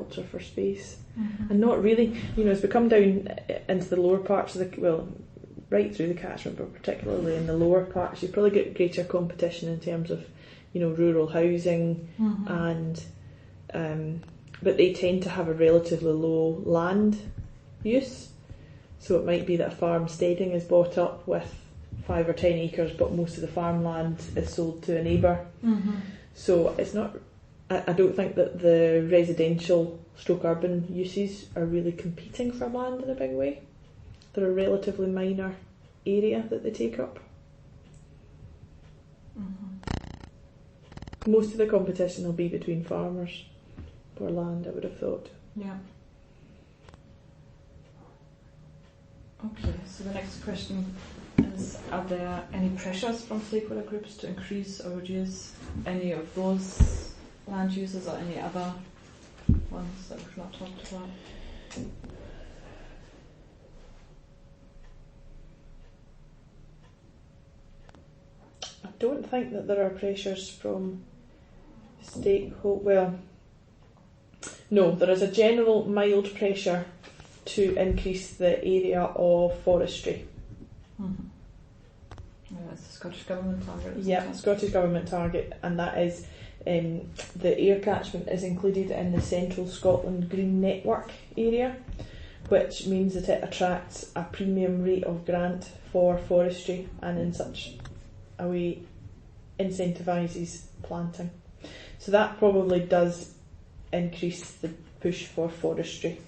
agriculture for space. And not really, as we come down into the lower parts of right through the catchment, but particularly in the lower parts, you've probably got greater competition in terms of, rural housing and, but they tend to have a relatively low land use. So it might be that a farmsteading is bought up with 5 or 10 acres, but most of the farmland is sold to a neighbour. So it's not. I don't think that the residential / urban uses are really competing for land in a big way. They're a relatively minor area that they take up. Most of the competition will be between farmers for land, I would have thought. Yeah. Okay, so the next question is, are there any pressures from stakeholder groups to increase or reduce any of those land uses or any other ones that we've not talked about? I don't think that there are pressures from stakeholders. Well, no, there is a general mild pressure to increase the area of forestry. That's the Scottish Government target. Yeah, Scottish Government target, and that is the Ayr catchment is included in the Central Scotland Green Network area, which means that it attracts a premium rate of grant for forestry and in such a way incentivises planting. So that probably does increase the push for forestry.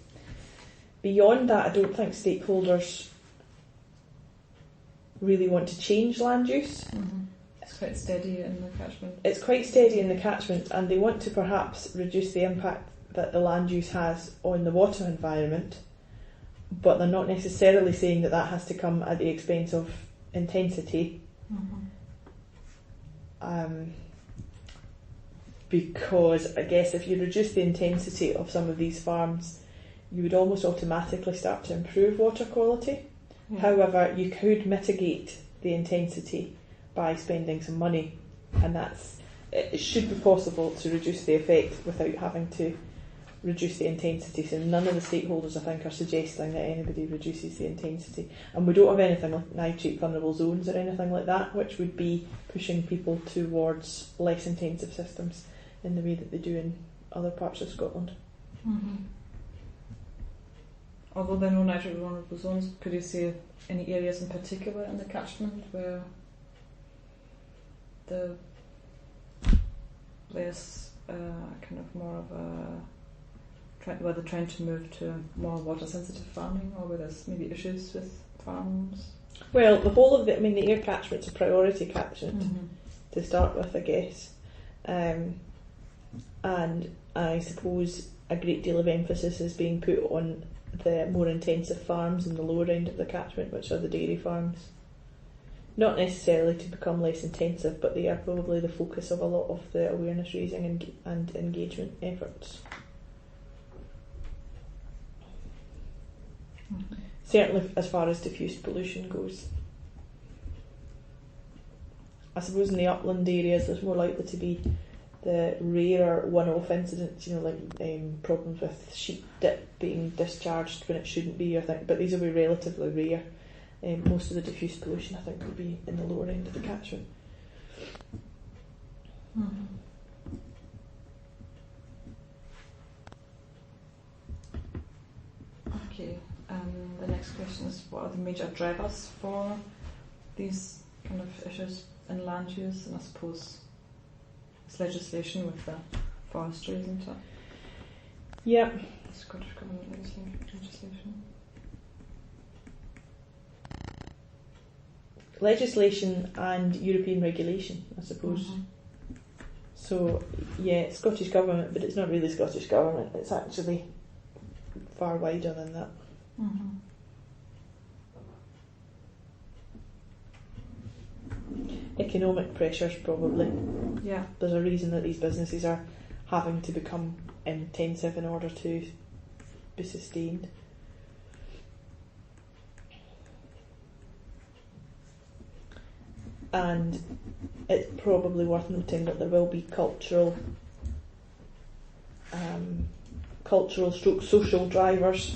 Beyond that, I don't think stakeholders really want to change land use. It's quite steady in the catchment. It's quite steady in the catchment, and they want to perhaps reduce the impact that the land use has on the water environment, but they're not necessarily saying that that has to come at the expense of intensity. Because I guess if you reduce the intensity of some of these farms, you would almost automatically start to improve water quality. However, you could mitigate the intensity by spending some money, and it should be possible to reduce the effect without having to reduce the intensity. So none of the stakeholders, I think, are suggesting that anybody reduces the intensity, and we don't have anything like nitrate vulnerable zones or anything like that, which would be pushing people towards less intensive systems in the way that they do in other parts of Scotland. Although there are no nitrate vulnerable zones, could you say any areas in particular in the catchment where there's kind of more of where they're trying to move to more water sensitive farming, or where there's maybe issues with farms? Well, the whole of the Ayr catchment's a priority catchment to start with, I guess. And I suppose a great deal of emphasis is being put on the more intensive farms in the lower end of the catchment, which are the dairy farms. Not necessarily to become less intensive, but they are probably the focus of a lot of the awareness raising and engagement efforts. Certainly as far as diffuse pollution goes. I suppose in the upland areas there's more likely to be the rarer one-off incidents, problems with sheep dip being discharged when it shouldn't be, I think, but these will be relatively rare. Most of the diffuse pollution, I think, will be in the lower end of the catchment. Okay, the next question is, what are the major drivers for these kind of issues in land use? And I suppose it's legislation with the forestry, isn't it? Yeah. The Scottish Government legislation. Legislation and European regulation, I suppose. So, yeah, Scottish Government, but it's not really Scottish Government, it's actually far wider than that. Economic pressures, probably. Yeah. There's a reason that these businesses are having to become intensive in order to be sustained. And it's probably worth noting that there will be cultural cultural stroke social drivers.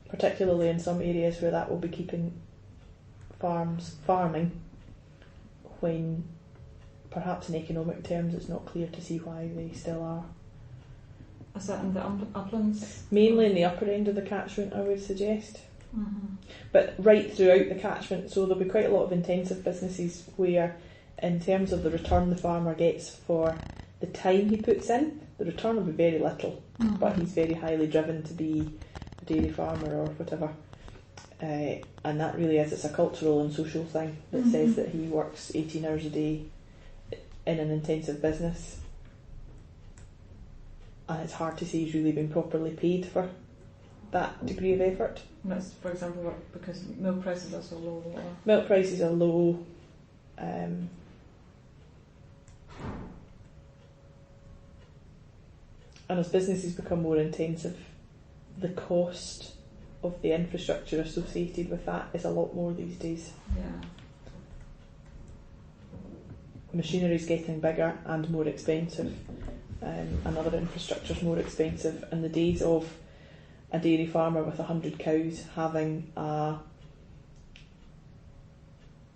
Particularly in some areas where that will be keeping farming, when perhaps in economic terms it's not clear to see why they still are. Is that in the uplands? Mainly in the upper end of the catchment, I would suggest. Mm-hmm. But right throughout the catchment, so there'll be quite a lot of intensive businesses where, in terms of the return the farmer gets for the time he puts in, the return will be very little, Mm-hmm. but he's very highly driven to be a dairy farmer or whatever. And that really is, it's a cultural and social thing that Mm-hmm. says that he works 18 hours a day in an intensive business. And it's hard to see he's really been properly paid for that degree of effort. And that's, for example, because milk prices are so low. Or... Milk prices are low. And as businesses become more intensive, the cost of the infrastructure associated with that is a lot more these days. Yeah. Machinery's getting bigger and more expensive, and other infrastructure's more expensive, and the days of a dairy farmer with 100 cows having a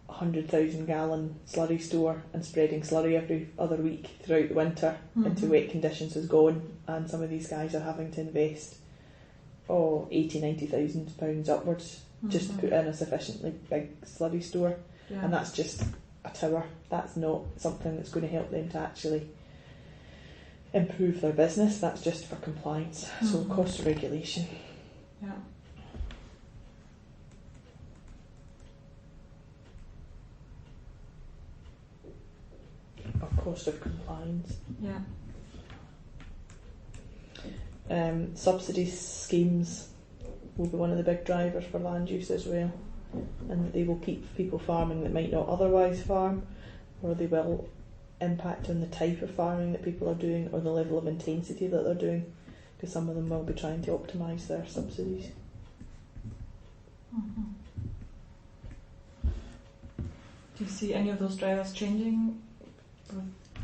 100,000 gallon slurry store and spreading slurry every other week throughout the winter into wet conditions is gone, and some of these guys are having to invest 80,000-90,000 pounds upwards just to put in a sufficiently big slurry store. Yeah. And that's just a tower. That's not something that's going to help them to actually improve their business. That's just for compliance. So cost of regulation. Yeah. Or cost of compliance. Yeah. Subsidy schemes will be one of the big drivers for land use as well, and they will keep people farming that might not otherwise farm, or they will impact on the type of farming that people are doing or the level of intensity that they're doing, because some of them will be trying to optimise their subsidies. Mm-hmm. Do you see any of those drivers changing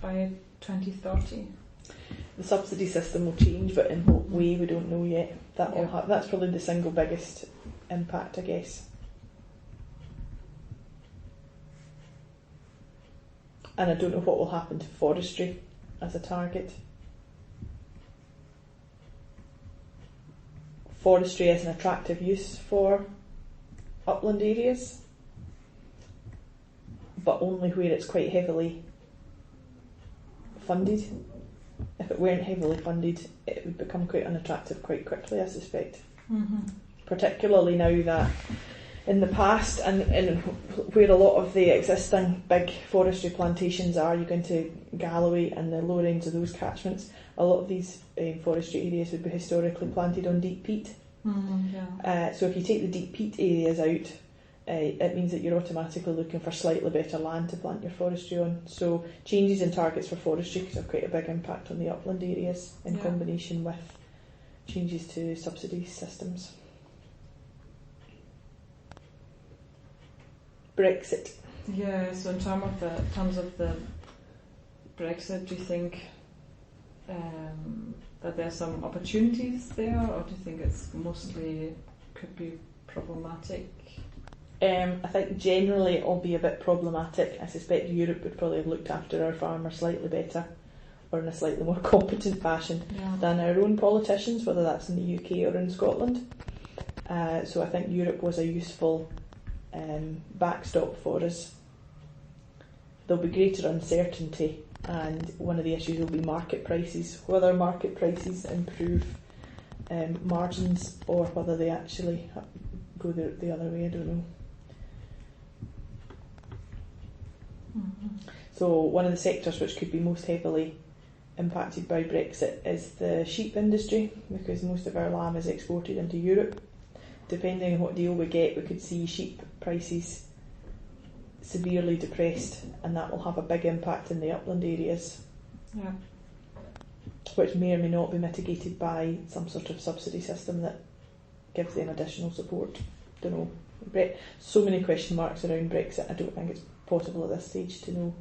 by 2030? The subsidy system will change, but in what way we don't know yet. That's probably the single biggest impact, I guess. And I don't know what will happen to forestry as a target. Forestry is an attractive use for upland areas, but only where it's quite heavily funded. If it weren't heavily funded, it would become quite unattractive quite quickly, I suspect. Mm-hmm. Particularly now that in the past, and where a lot of the existing big forestry plantations are, you go into Galloway and the lower ends of those catchments, a lot of these forestry areas would be historically planted on deep peat. Mm-hmm, yeah. So if you take the deep peat areas out, it means that you're automatically looking for slightly better land to plant your forestry on. So changes in targets for forestry could have quite a big impact on the upland areas in combination with changes to subsidy systems. Brexit. Yeah, so in terms of the Brexit, do you think that there's some opportunities there, or do you think it's mostly could be problematic? I think generally it will be a bit problematic. I suspect Europe would probably have looked after our farmers slightly better, or in a slightly more competent fashion than our own politicians, whether that's in the UK or in Scotland. So I think Europe was a useful backstop for us. There'll be greater uncertainty, and one of the issues will be market prices, whether market prices improve margins or whether they actually go the other way, I don't know. Mm-hmm. So one of the sectors which could be most heavily impacted by Brexit is the sheep industry, because most of our lamb is exported into Europe. Depending on what deal we get, we could see sheep prices severely depressed, and that will have a big impact in the upland areas, which may or may not be mitigated by some sort of subsidy system that gives them additional support. Don't know. So many question marks around Brexit, I don't think it's possible at this stage to know